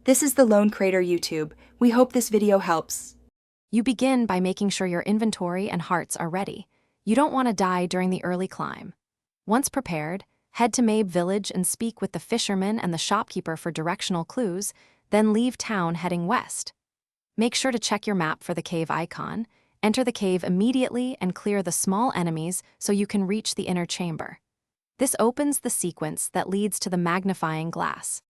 This is the Lone Crater YouTube. We hope this video helps. You begin by making sure your inventory and hearts are ready. You don't want to die during the early climb. Once prepared, head to Mabe Village and speak with the fisherman and the shopkeeper for directional clues, then leave town heading west. Make sure to check your map for the cave icon, enter the cave immediately and clear the small enemies so you can reach the inner chamber. This opens the sequence that leads to the magnifying glass.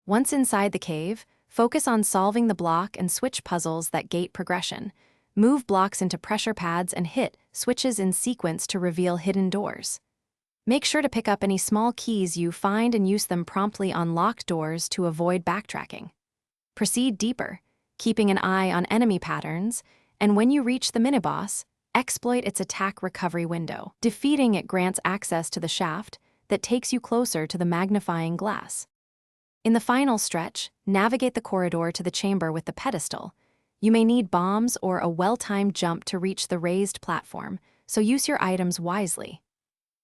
Once inside the cave, focus on solving the block and switch puzzles that gate progression. Move blocks into pressure pads and hit switches in sequence to reveal hidden doors. Make sure to pick up any small keys you find and use them promptly on locked doors to avoid backtracking. Proceed deeper, keeping an eye on enemy patterns, and when you reach the mini-boss, exploit its attack recovery window. Defeating it grants access to the shaft that takes you closer to the magnifying glass. In the final stretch, navigate the corridor to the chamber with the pedestal. You may need bombs or a well-timed jump to reach the raised platform, so use your items wisely.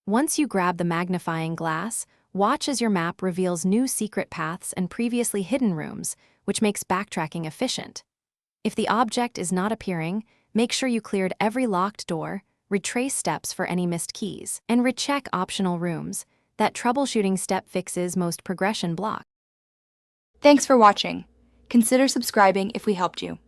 Once you grab the magnifying glass, watch as your map reveals new secret paths and previously hidden rooms, which makes backtracking efficient. If the object is not appearing, make sure you cleared every locked door, retrace steps for any missed keys, and recheck optional rooms. That troubleshooting step fixes most progression blocks. Thanks for watching. Consider subscribing if we helped you.